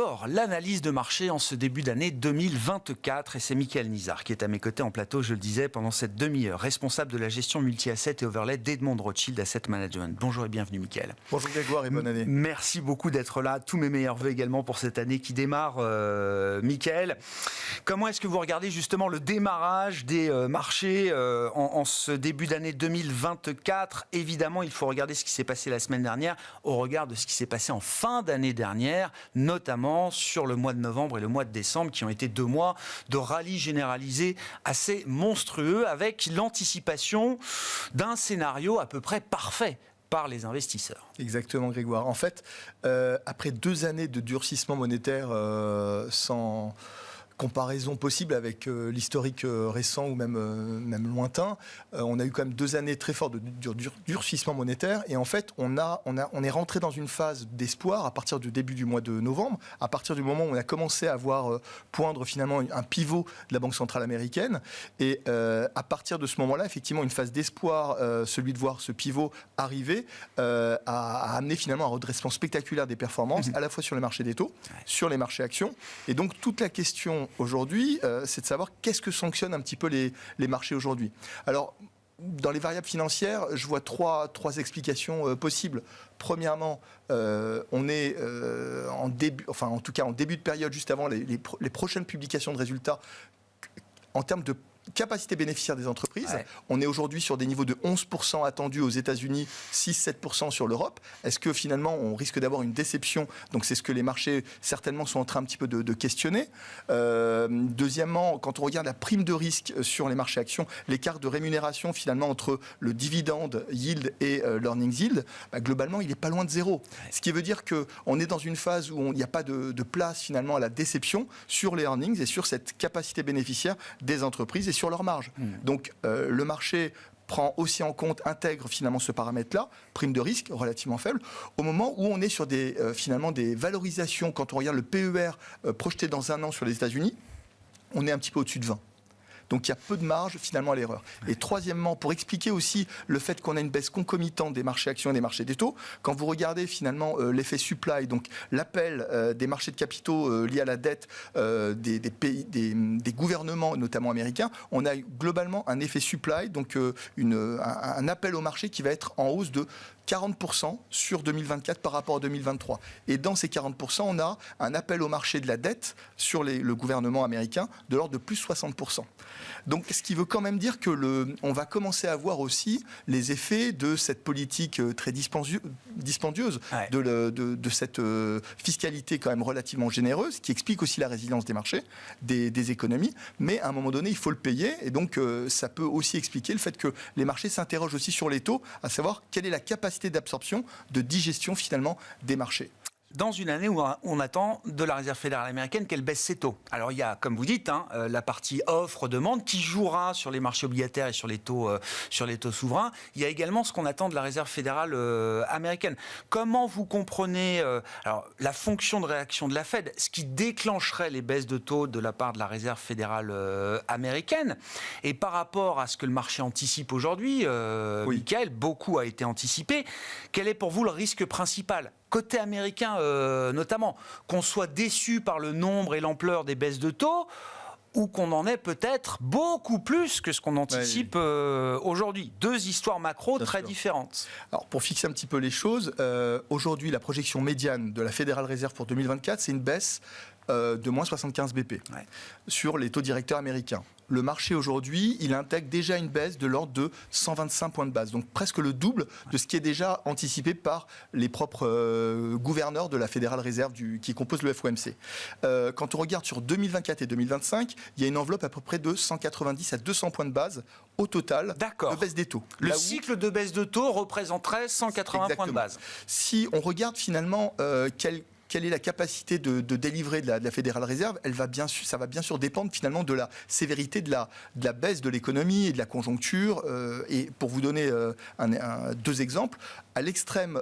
Alors, l'analyse de marché en ce début d'année 2024, et c'est Mickaël Nizar qui est à mes côtés en plateau, je le disais, pendant cette demi-heure, responsable de la gestion multi-asset et overlay d'Edmond Rothschild Asset Management. Bonjour et bienvenue Mickaël. Bonjour Grégoire et bonne année. Merci beaucoup d'être là, tous mes meilleurs vœux également pour cette année qui démarre. Mickaël, comment est-ce que vous regardez justement le démarrage des marchés en ce début d'année 2024 ? Évidemment, il faut regarder ce qui s'est passé la semaine dernière au regard de ce qui s'est passé en fin d'année dernière, notamment sur le mois de novembre et le mois de décembre, qui ont été 2 mois de rallye généralisé assez monstrueux, avec l'anticipation d'un scénario à peu près parfait par les investisseurs. Exactement Grégoire. En fait, après 2 années de durcissement monétaire sans comparaison possible avec l'historique récent ou même lointain, on a eu quand même 2 années très fortes de durcissement monétaire, et en fait on est rentré dans une phase d'espoir à partir du début du mois de novembre, à partir du moment où on a commencé à voir poindre finalement un pivot de la Banque centrale américaine, et à partir de ce moment-là, effectivement une phase d'espoir, celui de voir ce pivot arriver, a amené finalement un redressement spectaculaire des performances, à la fois sur les marchés des taux, sur les marchés actions, et donc toute la question aujourd'hui, c'est de savoir qu'est-ce que sanctionnent un petit peu les marchés aujourd'hui. Alors, dans les variables financières, je vois trois explications possibles. Premièrement, on est en début de période, juste avant les prochaines publications de résultats en termes de capacité bénéficiaire des entreprises. Ouais. On est aujourd'hui sur des niveaux de 11% attendus aux États-Unis, 6-7% sur l'Europe. Est-ce que finalement on risque d'avoir une déception ? Donc c'est ce que les marchés certainement sont en train un petit peu de questionner. Deuxièmement, quand on regarde la prime de risque sur les marchés actions, l'écart de rémunération finalement entre le dividende yield et l'earnings yield, globalement il n'est pas loin de zéro. Ouais. Ce qui veut dire qu'on est dans une phase où il n'y a pas de place finalement à la déception sur les earnings et sur cette capacité bénéficiaire des entreprises et sur leur marge. Donc le marché prend aussi en compte, intègre finalement ce paramètre-là, prime de risque relativement faible, au moment où on est sur finalement des valorisations, quand on regarde le PER projeté dans 1 an sur les États-Unis, on est un petit peu au-dessus de 20. Donc il y a peu de marge finalement à l'erreur. Et troisièmement, pour expliquer aussi le fait qu'on a une baisse concomitante des marchés actions et des marchés des taux, quand vous regardez finalement l'effet supply, donc l'appel des marchés de capitaux liés à la dette des pays, des gouvernements, notamment américains, on a globalement un effet supply, donc un appel au marché qui va être en hausse de 40% sur 2024 par rapport à 2023. Et dans ces 40%, on a un appel au marché de la dette sur le gouvernement américain de l'ordre de plus 60%. Donc, ce qui veut quand même dire que on va commencer à voir aussi les effets de cette politique très dispendieuse, ouais, de cette fiscalité quand même relativement généreuse, qui explique aussi la résilience des marchés, des économies. Mais à un moment donné, il faut le payer. Et donc, ça peut aussi expliquer le fait que les marchés s'interrogent aussi sur les taux, à savoir quelle est la capacité d'absorption, de digestion finalement des marchés. Dans une année où on attend de la Réserve fédérale américaine qu'elle baisse ses taux. Alors il y a, comme vous dites, la partie offre-demande qui jouera sur les marchés obligataires et sur les taux souverains. Il y a également ce qu'on attend de la Réserve fédérale américaine. Comment vous comprenez la fonction de réaction de la Fed, ce qui déclencherait les baisses de taux de la part de la Réserve fédérale américaine, et par rapport à ce que le marché anticipe aujourd'hui, oui, Mickaël, beaucoup a été anticipé. Quel est pour vous le risque principal ? Côté américain notamment, qu'on soit déçu par le nombre et l'ampleur des baisses de taux, ou qu'on en ait peut-être beaucoup plus que ce qu'on anticipe aujourd'hui. 2 histoires macro très différentes. Alors pour fixer un petit peu les choses, aujourd'hui la projection médiane de la Federal Reserve pour 2024, c'est une baisse de moins 75 BP sur les taux directeurs américains. Le marché aujourd'hui, il intègre déjà une baisse de l'ordre de 125 points de base, donc presque le double de ce qui est déjà anticipé par les propres gouverneurs de la Federal Reserve qui composent le FOMC. Quand on regarde sur 2024 et 2025, il y a une enveloppe à peu près de 190 à 200 points de base au total de baisse des taux. Le cycle de baisse de taux représenterait 180 points de base. Si on regarde finalement quelle est la capacité de délivrer de la Federal Reserve, ça va bien sûr dépendre finalement de la sévérité de la baisse de l'économie et de la conjoncture. Et pour vous donner 2 exemples, à l'extrême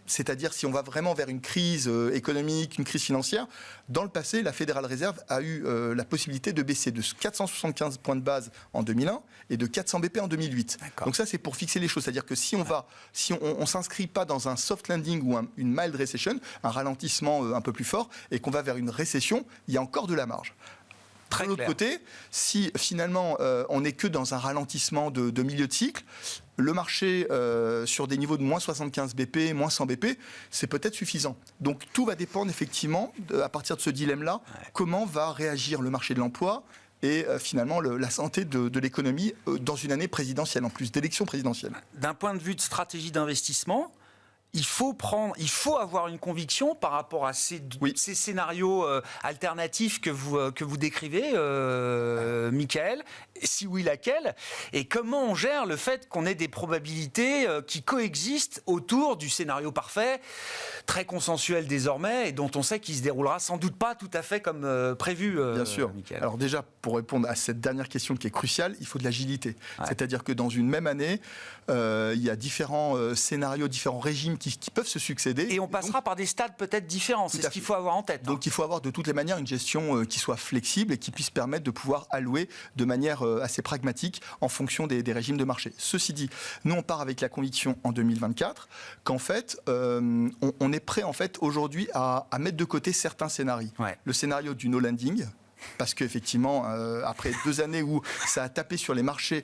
c'est-à-dire si on va vraiment vers une crise économique, une crise financière, dans le passé, la Fédérale Réserve a eu la possibilité de baisser de 475 points de base en 2001 et de 400 BP en 2008. D'accord. Donc ça, c'est pour fixer les choses. C'est-à-dire que si on s'inscrit pas dans un soft landing ou une mild recession, un ralentissement un peu plus fort, et qu'on va vers une récession, il y a encore de la marge. De l'autre côté, si finalement on n'est que dans un ralentissement de milieu de cycle, le marché sur des niveaux de moins 75 BP, moins 100 BP, c'est peut-être suffisant. Donc tout va dépendre effectivement, à partir de ce dilemme-là, comment va réagir le marché de l'emploi et finalement la santé de l'économie dans une année présidentielle, en plus d'élection présidentielle. D'un point de vue de stratégie d'investissement, il faut avoir une conviction par rapport à ces scénarios alternatifs que vous décrivez, Michael. Si oui, laquelle? Et comment on gère le fait qu'on ait des probabilités qui coexistent autour du scénario parfait, très consensuel désormais, et dont on sait qu'il se déroulera sans doute pas tout à fait comme prévu, Bien sûr. Michael. Alors déjà, pour répondre à cette dernière question qui est cruciale, il faut de l'agilité. C'est-à-dire que dans une même année, il y a différents scénarios, différents régimes qui peuvent se succéder. Et on passera par des stades peut-être différents, c'est ce qu'il faut avoir en tête. Donc il faut avoir de toutes les manières une gestion qui soit flexible et qui puisse permettre de pouvoir allouer de manière assez pragmatique en fonction des régimes de marché. Ceci dit, nous on part avec la conviction en 2024 qu'en fait, on est prêt en fait aujourd'hui à mettre de côté certains scénarios. Le scénario du no landing, parce qu'effectivement, après 2 années où ça a tapé sur les marchés,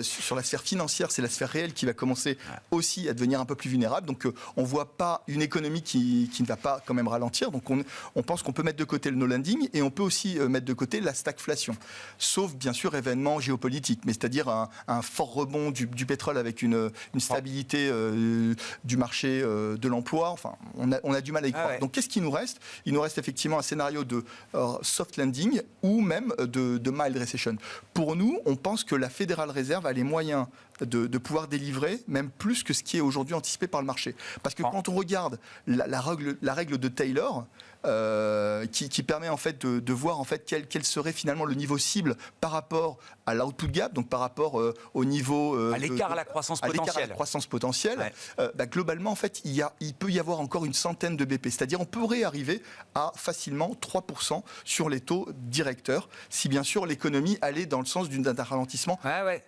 sur la sphère financière, c'est la sphère réelle qui va commencer aussi à devenir un peu plus vulnérable. Donc on ne voit pas une économie qui ne va pas quand même ralentir. Donc on pense qu'on peut mettre de côté le no-landing et on peut aussi mettre de côté la stagflation. Sauf bien sûr événements géopolitiques, mais c'est-à-dire un fort rebond du pétrole avec une stabilité du marché de l'emploi. Enfin, on a du mal à y croire. Donc qu'est-ce qui nous reste? Il nous reste effectivement un scénario de soft landing ou même de mild recession. Pour nous, on pense que la Fédérale Réserve a les moyens de pouvoir délivrer même plus que ce qui est aujourd'hui anticipé par le marché. Parce que quand on regarde la règle de Taylor, qui permet en fait de voir en fait quel serait finalement le niveau cible par rapport à l'output gap, donc par rapport au niveau à l'écart à la croissance potentielle. Globalement en fait il peut y avoir encore une centaine de BP, c'est-à-dire on pourrait arriver à facilement 3% sur les taux directeurs si bien sûr l'économie allait dans le sens d'un ralentissement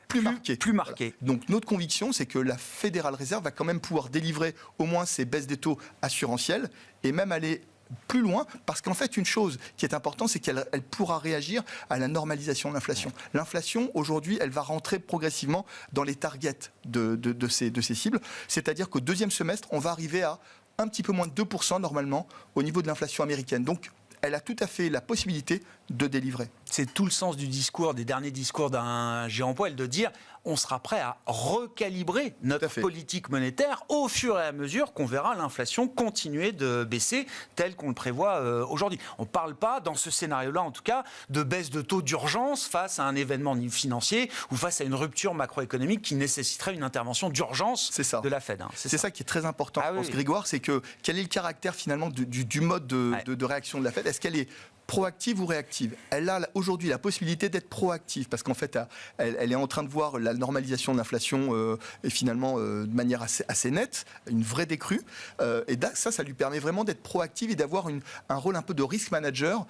plus marqué. Donc notre conviction c'est que la Fédérale Réserve va quand même pouvoir délivrer au moins ces baisses des taux assurantiels et même aller plus loin, parce qu'en fait, une chose qui est importante, c'est qu'elle pourra réagir à la normalisation de l'inflation. L'inflation, aujourd'hui, elle va rentrer progressivement dans les targets de ces cibles. C'est-à-dire qu'au deuxième semestre, on va arriver à un petit peu moins de 2% normalement au niveau de l'inflation américaine. Donc, elle a tout à fait la possibilité de délivrer. C'est tout le sens des derniers discours d'un Jérôme Powell, de dire on sera prêt à recalibrer notre politique monétaire au fur et à mesure qu'on verra l'inflation continuer de baisser tel qu'on le prévoit aujourd'hui. On ne parle pas, dans ce scénario-là en tout cas, de baisse de taux d'urgence face à un événement financier ou face à une rupture macroéconomique qui nécessiterait une intervention d'urgence de la Fed. C'est ça qui est très important, je pense, Grégoire, c'est que quel est le caractère finalement du mode de réaction de la Fed? Est-ce qu'elle est proactive ou réactive? Elle a aujourd'hui la possibilité d'être proactive parce qu'en fait, elle est en train de voir la normalisation de l'inflation et finalement de manière assez nette, une vraie décrue. Et ça lui permet vraiment d'être proactive et d'avoir un rôle un peu de risk manager,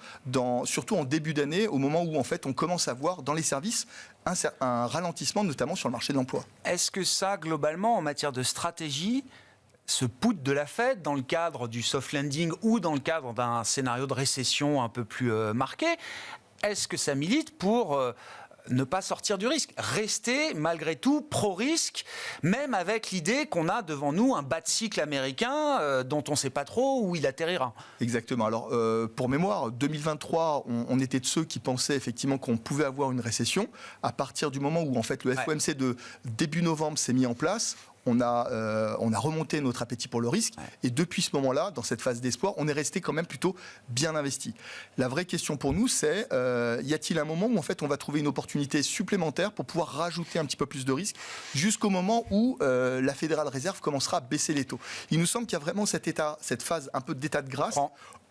surtout en début d'année, au moment où en fait on commence à voir dans les services un ralentissement, notamment sur le marché de l'emploi. Est-ce que ça, globalement, en matière de stratégie, ce put de la Fed dans le cadre du soft landing ou dans le cadre d'un scénario de récession un peu plus marqué, est-ce que ça milite pour ne pas sortir du risque, rester malgré tout pro-risque, même avec l'idée qu'on a devant nous un bas de cycle américain dont on ne sait pas trop où il atterrira? Exactement. Alors, pour mémoire, 2023, on était de ceux qui pensaient effectivement qu'on pouvait avoir une récession. À partir du moment où en fait, le FOMC de début novembre s'est mis en place, on a remonté notre appétit pour le risque et depuis ce moment-là, dans cette phase d'espoir, on est resté quand même plutôt bien investi. La vraie question pour nous, c'est y a-t-il un moment où en fait on va trouver une opportunité supplémentaire pour pouvoir rajouter un petit peu plus de risque jusqu'au moment où la Fédérale Réserve commencera à baisser les taux. Il nous semble qu'il y a vraiment cette phase un peu d'état de grâce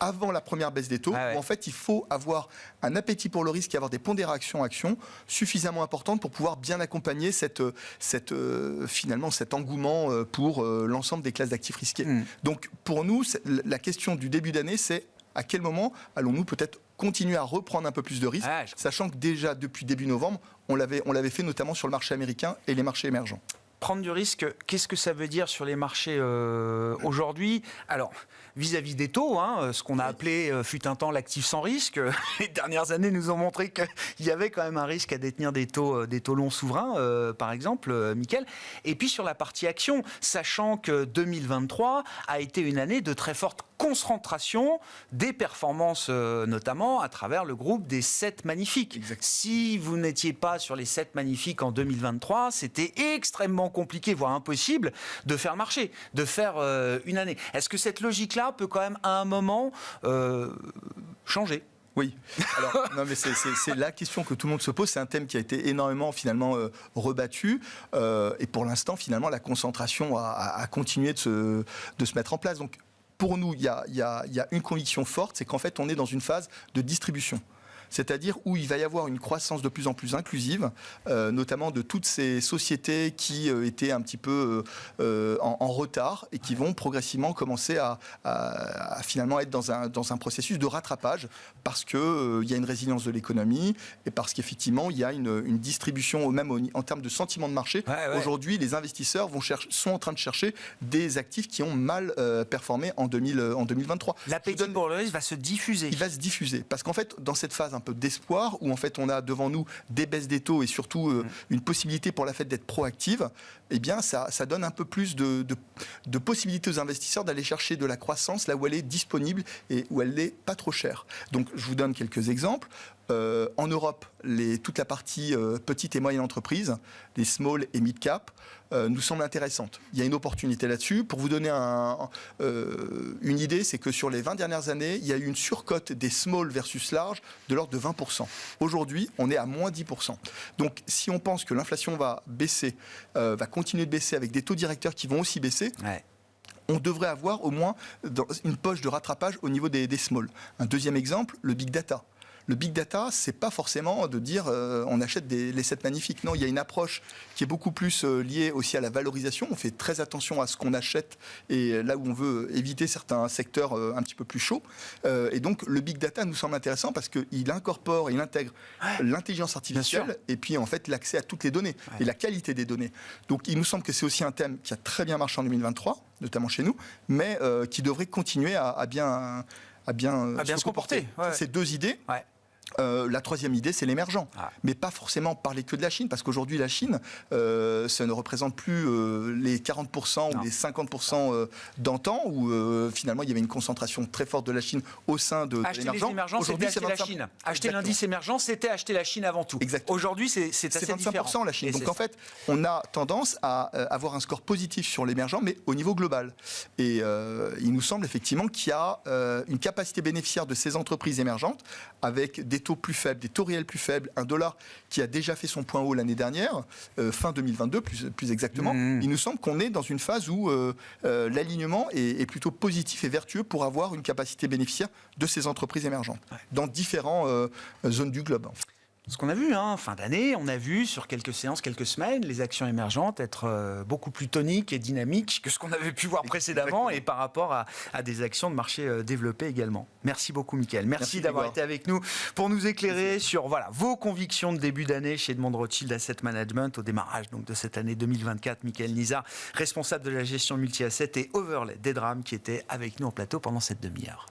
avant la première baisse des taux, où en fait il faut avoir un appétit pour le risque et avoir des pondérations actions suffisamment importantes pour pouvoir bien accompagner finalement cet engouement pour l'ensemble des classes d'actifs risqués. Donc pour nous, la question du début d'année, c'est à quel moment allons-nous peut-être continuer à reprendre un peu plus de risques, sachant que déjà depuis début novembre, on l'avait fait notamment sur le marché américain et les marchés émergents. Prendre du risque, qu'est-ce que ça veut dire sur les marchés aujourd'hui ? Alors, vis-à-vis des taux, ce qu'on a appelé fut un temps l'actif sans risque, les dernières années nous ont montré qu'il y avait quand même un risque à détenir des taux longs souverains, par exemple, Mickaël. Et puis sur la partie action, sachant que 2023 a été une année de très forte concentration des performances, notamment à travers le groupe des 7 magnifiques. Si vous n'étiez pas sur les 7 magnifiques en 2023, c'était extrêmement compliqué, voire impossible, de faire marcher, de faire une année. Est-ce que cette logique-là peut quand même, à un moment, changer ? Oui. Alors, non, mais c'est la question que tout le monde se pose. C'est un thème qui a été énormément, finalement, rebattu. Et pour l'instant, finalement, la concentration a continué de se mettre en place. Donc, pour nous, il y a une conviction forte, c'est qu'en fait, on est dans une phase de distribution. C'est-à-dire où il va y avoir une croissance de plus en plus inclusive, notamment de toutes ces sociétés qui étaient un petit peu en retard et qui vont progressivement commencer à finalement être dans un processus de rattrapage parce qu'il y a une résilience de l'économie et parce qu'effectivement il y a une distribution, même en termes de sentiment de marché. Aujourd'hui, les investisseurs sont en train de chercher des actifs qui ont mal performé en 2023. L'appétit pour le risque va se diffuser. Il va se diffuser parce qu'en fait, dans cette phase un peu d'espoir, où en fait on a devant nous des baisses des taux et surtout une possibilité pour la Fed d'être proactive, eh bien ça donne un peu plus de possibilités aux investisseurs d'aller chercher de la croissance là où elle est disponible et où elle n'est pas trop chère. Donc je vous donne quelques exemples. En Europe, toute la partie petite et moyenne entreprise, les small et mid cap, nous semble intéressante. Il y a une opportunité là-dessus. Pour vous donner une idée, c'est que sur les 20 dernières années, il y a eu une surcote des small versus large de l'ordre de 20%. Aujourd'hui, on est à moins 10%. Donc, si on pense que l'inflation va baisser, va continuer de baisser avec des taux directeurs qui vont aussi baisser, on devrait avoir au moins une poche de rattrapage au niveau des small. Un deuxième exemple, le big data. Le big data, c'est pas forcément de dire on achète les 7 magnifiques. Non, il y a une approche qui est beaucoup plus liée aussi à la valorisation. On fait très attention à ce qu'on achète et là où on veut éviter certains secteurs un petit peu plus chauds. Et donc, le big data nous semble intéressant parce qu'il incorpore, il intègre l'intelligence artificielle et puis en fait l'accès à toutes les données et la qualité des données. Donc, il nous semble que c'est aussi un thème qui a très bien marché en 2023, notamment chez nous, mais qui devrait continuer à bien se comporter. Ces 2 idées. La troisième idée, c'est l'émergent. Mais pas forcément parler que de la Chine, parce qu'aujourd'hui, la Chine, ça ne représente plus les 40% ou les 50% d'antan, où finalement, il y avait une concentration très forte de la Chine au sein de l'émergent. Acheter les émergents, c'était acheter la Chine. Acheter l'indice émergent, c'était acheter la Chine avant tout. Aujourd'hui, c'est assez 25% différent. La Chine. Donc en fait, on a tendance à avoir un score positif sur l'émergent, mais au niveau global. Et il nous semble effectivement qu'il y a une capacité bénéficiaire de ces entreprises émergentes, avec des taux plus faibles, des taux réels plus faibles, un dollar qui a déjà fait son point haut l'année dernière, fin 2022 plus exactement. Il nous semble qu'on est dans une phase où l'alignement est plutôt positif et vertueux pour avoir une capacité bénéficiaire de ces entreprises émergentes dans différentes zones du globe. Ce qu'on a vu, fin d'année, on a vu sur quelques séances, quelques semaines, les actions émergentes être beaucoup plus toniques et dynamiques que ce qu'on avait pu voir précédemment et par rapport à des actions de marché développées également. Merci beaucoup, Mickaël. Merci d'avoir été avec nous pour nous éclairer sur vos convictions de début d'année chez Edmond de Rothschild Asset Management au démarrage donc, de cette année 2024. Mickaël Nizard, responsable de la gestion multi-asset et overlay d'Edram qui était avec nous en plateau pendant cette demi-heure.